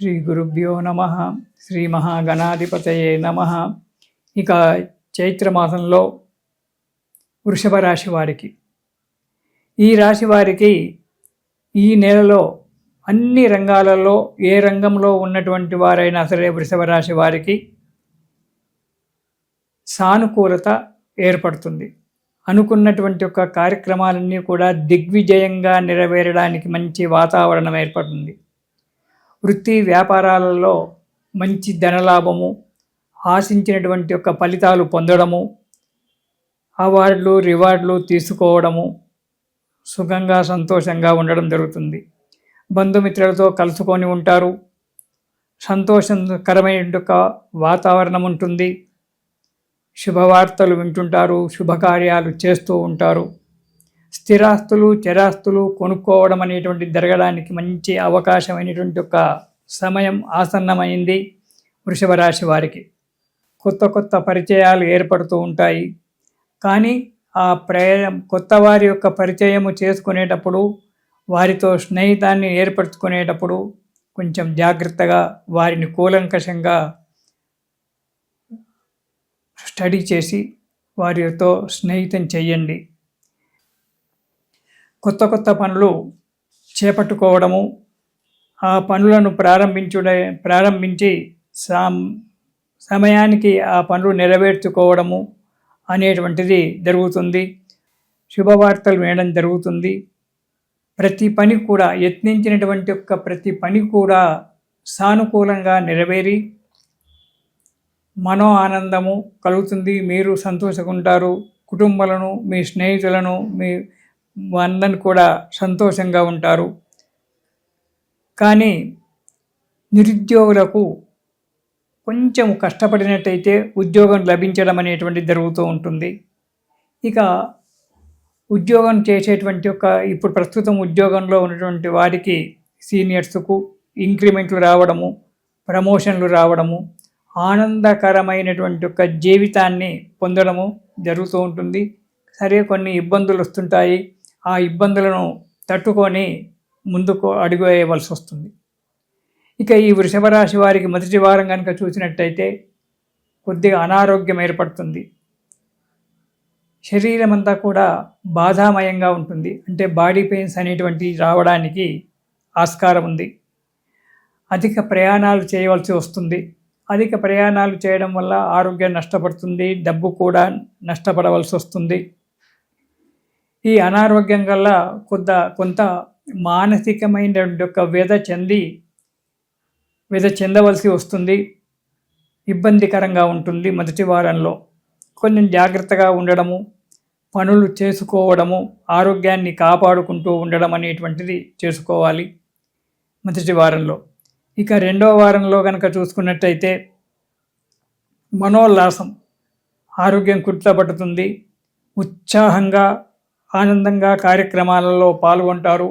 శ్రీ గురుభ్యో నమ. శ్రీ మహాగణాధిపతయే నమ. ఇక చైత్రమాసంలో వృషభ రాశి వారికి, ఈ రాశి వారికి ఈ నెలలో అన్ని రంగాలలో ఏ రంగంలో ఉన్నటువంటి వారైనా సరే వృషభ రాశి వారికి సానుకూలత ఏర్పడుతుంది. అనుకున్నటువంటి ఒక కార్యక్రమాలన్నీ కూడా దిగ్విజయంగా నెరవేరడానికి మంచి వాతావరణం ఏర్పడుతుంది. వృత్తి వ్యాపారాలలో మంచి ధనలాభము, ఆశించినటువంటి యొక్క ఫలితాలు పొందడము, అవార్డులు రివార్డులు తీసుకోవడము, సుఖంగా సంతోషంగా ఉండడం జరుగుతుంది. బంధుమిత్రులతో కలుసుకొని ఉంటారు. సంతోషకరమైన వాతావరణం ఉంటుంది. శుభవార్తలు వింటుంటారు, శుభకార్యాలు చేస్తూ ఉంటారు. స్థిరాస్తులు చరాస్తులు కొనుక్కోవడం అనేటువంటి జరగడానికి మంచి అవకాశమైనటువంటి ఒక సమయం ఆసన్నమైంది వృషభ రాశి వారికి. కొత్త కొత్త పరిచయాలు ఏర్పడుతూ ఉంటాయి. కానీ ఆ కొత్త వారి యొక్క పరిచయము చేసుకునేటప్పుడు, వారితో స్నేహితాన్ని ఏర్పరచుకునేటప్పుడు కొంచెం జాగ్రత్తగా వారిని కూలంకషంగా స్టడీ చేసి వారితో స్నేహితం చెయ్యండి. కొత్త కొత్త పనులు చేపట్టుకోవడము, ఆ పనులను ప్రారంభించి సమయానికి ఆ పనులు నెరవేర్చుకోవడము అనేటువంటిది జరుగుతుంది. శుభవార్తలు వినడం జరుగుతుంది. ప్రతి పని కూడా యత్నించినటువంటి యొక్క ప్రతి పని కూడా సానుకూలంగా నెరవేరి మనో ఆనందము కలుగుతుంది. మీరు సంతోషంగా, కుటుంబాలను, మీ స్నేహితులను, మీ అందరిని కూడా సంతోషంగా ఉంటారు. కానీ నిరుద్యోగులకు కొంచెం కష్టపడినట్టయితే ఉద్యోగం లభించడం అనేటువంటిది జరుగుతూ ఉంటుంది. ఇక ఉద్యోగం చేసేటువంటి ఇప్పుడు ప్రస్తుతం ఉద్యోగంలో ఉన్నటువంటి వారికి సీనియర్స్కు ఇంక్రిమెంట్లు రావడము, ప్రమోషన్లు రావడము, ఆనందకరమైనటువంటి ఒక జీవితాన్ని పొందడము జరుగుతూ ఉంటుంది. సరే, కొన్ని ఇబ్బందులు వస్తుంటాయి. ఆ ఇబ్బందులను తట్టుకొని ముందుకు అడుగు వేయవలసి వస్తుంది. ఇక ఈ వృషభ రాశి వారికి మొదటి వారం కనుక చూసినట్టయితే కొద్దిగా అనారోగ్యం ఏర్పడుతుంది. శరీరం అంతా కూడా బాధామయంగా ఉంటుంది. అంటే బాడీ పెయిన్స్ అనేటువంటి రావడానికి ఆస్కారం ఉంది. అధిక ప్రయాణాలు చేయవలసి వస్తుంది. అధిక ప్రయాణాలు చేయడం వల్ల ఆరోగ్యం నష్టపడుతుంది, డబ్బు కూడా నష్టపడవలసి వస్తుంది. ఈ అనారోగ్యం వల్ల కొంత మానసికమైన వ్యధ చెందవలసి వస్తుంది. ఇబ్బందికరంగా ఉంటుంది. మొదటి వారంలో కొంచెం జాగ్రత్తగా ఉండడము, పనులు చేసుకోవడము, ఆరోగ్యాన్ని కాపాడుకుంటూ ఉండడం అనేటువంటిది చేసుకోవాలి మొదటి వారంలో. ఇక రెండవ వారంలో కనుక చూసుకున్నట్టయితే మనోల్లాసం, ఆరోగ్యం కుర్తపడుతుంది. ఉత్సాహంగా ఆనందంగా కార్యక్రమాలలో పాల్గొంటారు.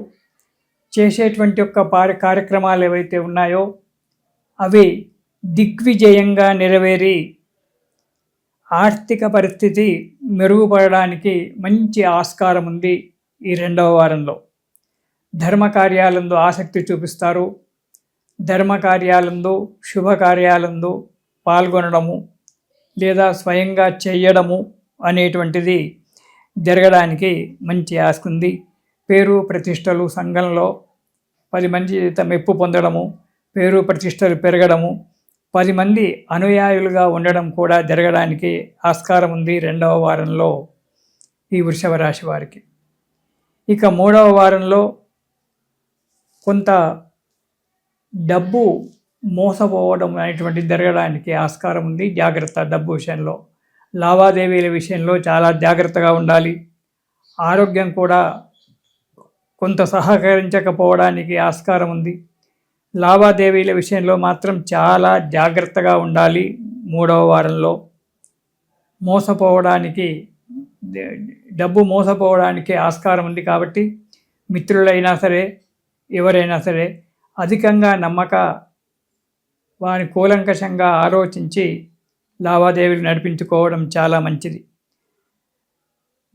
చేసేటువంటి కార్యక్రమాలు ఏవైతే ఉన్నాయో అవి దిగ్విజయంగా నెరవేరి ఆర్థిక పరిస్థితి మెరుగుపడడానికి మంచి ఆస్కారం ఉంది ఈ రెండవ వారంలో. ధర్మకార్యాలందు ఆసక్తి చూపిస్తారు. ధర్మకార్యాలందు, శుభకార్యాలందు పాల్గొనడము లేదా స్వయంగా చేయడము అనేటువంటిది జరగడానికి మంచి ఆస్కుంది. పేరు ప్రతిష్టలు సంఘంలో 10 మంది మెప్పు పొందడము, పేరు ప్రతిష్టలు పెరగడము, 10 మంది అనుయాయులుగా ఉండడం కూడా జరగడానికి ఆస్కారం ఉంది రెండవ వారంలో ఈ వృషభ రాశి వారికి. ఇక మూడవ వారంలో కొంత డబ్బు మోసపోవడం అనేటువంటిది జరగడానికి ఆస్కారం ఉంది. జాగ్రత్త. డబ్బు విషయంలో, లావాదేవీల విషయంలో చాలా జాగ్రత్తగా ఉండాలి. ఆరోగ్యం కూడా కొంత సహకరించకపోవడానికి ఆస్కారం ఉంది. లావాదేవీల విషయంలో మాత్రం చాలా జాగ్రత్తగా ఉండాలి. మూడవ వారంలో డబ్బు మోసపోవడానికి ఆస్కారం ఉంది. కాబట్టి మిత్రులైనా సరే, ఎవరైనా సరే అధికంగా వారి కూలంకషంగా ఆలోచించి లావాదేవీలు నడిపించుకోవడం చాలా మంచిది.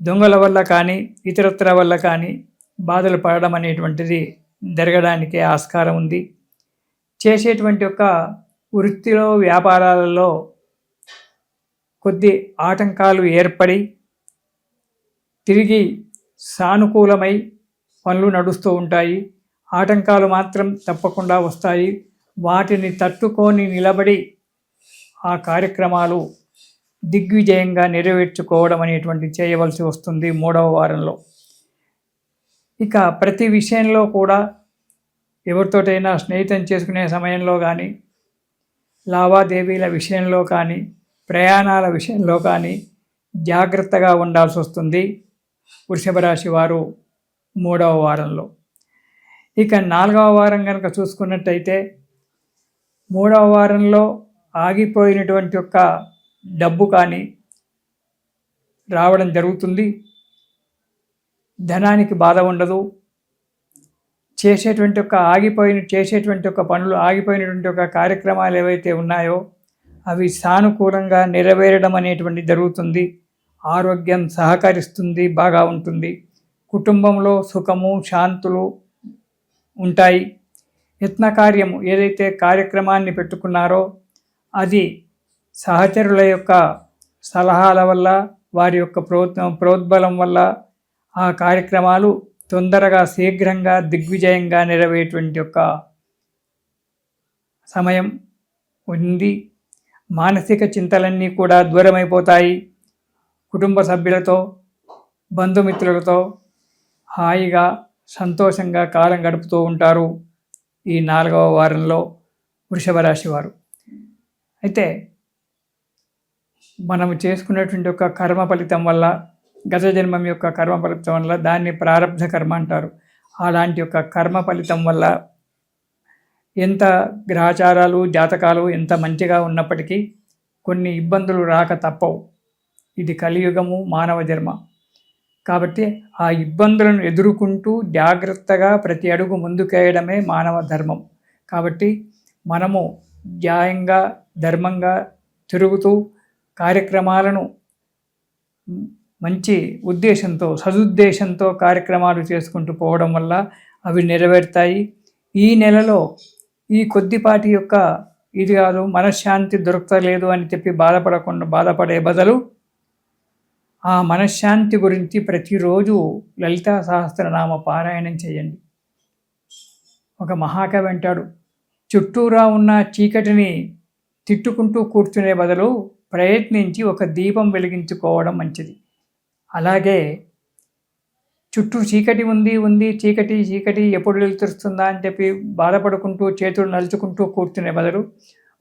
దొంగల వల్ల కానీ ఇతరత్ర వల్ల కానీ బాధలు పడడం అనేటువంటిది జరగడానికి ఆస్కారం ఉంది. చేసేటువంటి యొక్క వృత్తిలో వ్యాపారాలలో కొద్ది ఆటంకాలు ఏర్పడి తిరిగి సానుకూలమై పనులు నడుస్తూ ఉంటాయి. ఆటంకాలు మాత్రం తప్పకుండా వస్తాయి. వాటిని తట్టుకొని నిలబడి ఆ కార్యక్రమాలు దిగ్విజయంగా నెరవేర్చుకోవడం అనేటువంటి చేయవలసి వస్తుంది 3వ వారంలో. ఇక ప్రతి విషయంలో కూడా ఎవరితోటైనా స్నేహితం చేసుకునే సమయంలో కానీ, లావాదేవీల విషయంలో కానీ, ప్రయాణాల విషయంలో కానీ జాగ్రత్తగా ఉండాల్సి వస్తుంది వృషభ రాశి వారు 3వ వారంలో. ఇక 4వ వారం కనుక చూసుకున్నట్టయితే 3వ వారంలో ఆగిపోయినటువంటి యొక్క డబ్బు కానీ రావడం జరుగుతుంది. ధనానికి బాధ ఉండదు. చేసేటువంటి ఒక పనులు ఆగిపోయినటువంటి ఒక కార్యక్రమాలు ఏవైతే ఉన్నాయో అవి సానుకూలంగా నెరవేరడం అనేటువంటి జరుగుతుంది. ఆరోగ్యం సహకరిస్తుంది, బాగా ఉంటుంది. కుటుంబంలో సుఖము శాంతులు ఉంటాయి. యత్నకార్యము ఏదైతే కార్యక్రమాన్ని పెట్టుకున్నారో అది సహచరుల యొక్క సలహాల వల్ల, వారి యొక్క ప్రోద్బలం వల్ల ఆ కార్యక్రమాలు తొందరగా శీఘ్రంగా దిగ్విజయంగా నెరవేరేటువంటి యొక్క సమయం ఉంది. మానసిక చింతలన్నీ కూడా దూరమైపోతాయి. కుటుంబ సభ్యులతో బంధుమిత్రులతో హాయిగా సంతోషంగా కాలం గడుపుతూ ఉంటారు ఈ 4వ వారంలో వృషభ రాశి వారు. అయితే మనము చేసుకున్నటువంటి ఒక కర్మ ఫలితం వల్ల, గత జన్మం యొక్క కర్మ ఫలితం వల్ల, దాన్ని ప్రారబ్ధ కర్మ అంటారు. అలాంటి యొక్క కర్మ ఫలితం వల్ల ఎంత గ్రహచారాలు జాతకాలు ఎంత మంచిగా ఉన్నప్పటికీ కొన్ని ఇబ్బందులు రాక తప్పవు. ఇది కలియుగము, మానవ జన్మ. కాబట్టి ఆ ఇబ్బందులను ఎదుర్కొంటూ జాగ్రత్తగా ప్రతి అడుగు ముందుకేయడమే మానవ ధర్మం. కాబట్టి మనము న్యాయంగా ధర్మంగా తిరుగుతూ కార్యక్రమాలను మంచి ఉద్దేశంతో, సదుద్దేశంతో కార్యక్రమాలు చేసుకుంటూ పోవడం వల్ల అవి నెరవేరుతాయి. ఈ నెలలో ఈ కొద్దిపాటి యొక్క ఇది కాదు మనశ్శాంతి దొరకలేదు అని చెప్పి బాధపడే బదులు ఆ మనశ్శాంతి గురించి ప్రతిరోజు లలితా సహస్రనామ పారాయణం చేయండి. ఒక మహాకవి అంటాడు, చుట్టూరా ఉన్న చీకటిని తిట్టుకుంటూ కూర్చునే బదులు ప్రయత్నించి ఒక దీపం వెలిగించుకోవడం మంచిది. అలాగే చుట్టూ చీకటి ఉంది చీకటి ఎప్పుడు వెలుతురుస్తుందా అని చెప్పి బాధపడుకుంటూ చేతులు నలుచుకుంటూ కూర్చునే బదులు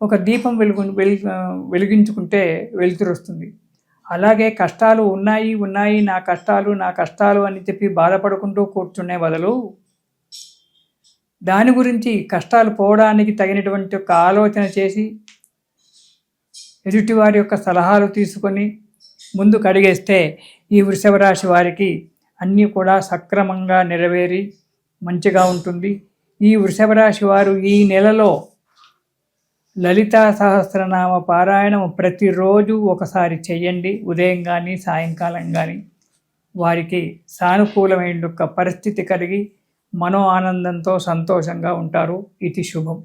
ఒక దీపం వెలిగించుకుంటే వెలుతురు వస్తుంది. అలాగే కష్టాలు ఉన్నాయి నా కష్టాలు అని చెప్పి బాధపడుకుంటూ కూర్చునే బదులు దాని గురించి కష్టాలు పోవడానికి తగినటువంటి ఒక ఆలోచన చేసి ఎదుటివారి యొక్క సలహాలు తీసుకొని ముందుకు అడిగేస్తే ఈ వృషభ రాశి వారికి అన్నీ కూడా సక్రమంగా నెరవేరి మంచిగా ఉంటుంది. ఈ వృషభ రాశి వారు ఈ నెలలో లలితా సహస్రనామ పారాయణం ప్రతిరోజు ఒకసారి చేయండి. ఉదయం కానీ సాయంకాలం కానీ వారికి సానుకూలమైన పరిస్థితి కలిగి మనో ఆనందంతో సంతోషంగా ఉంటారు. ఇది శుభం.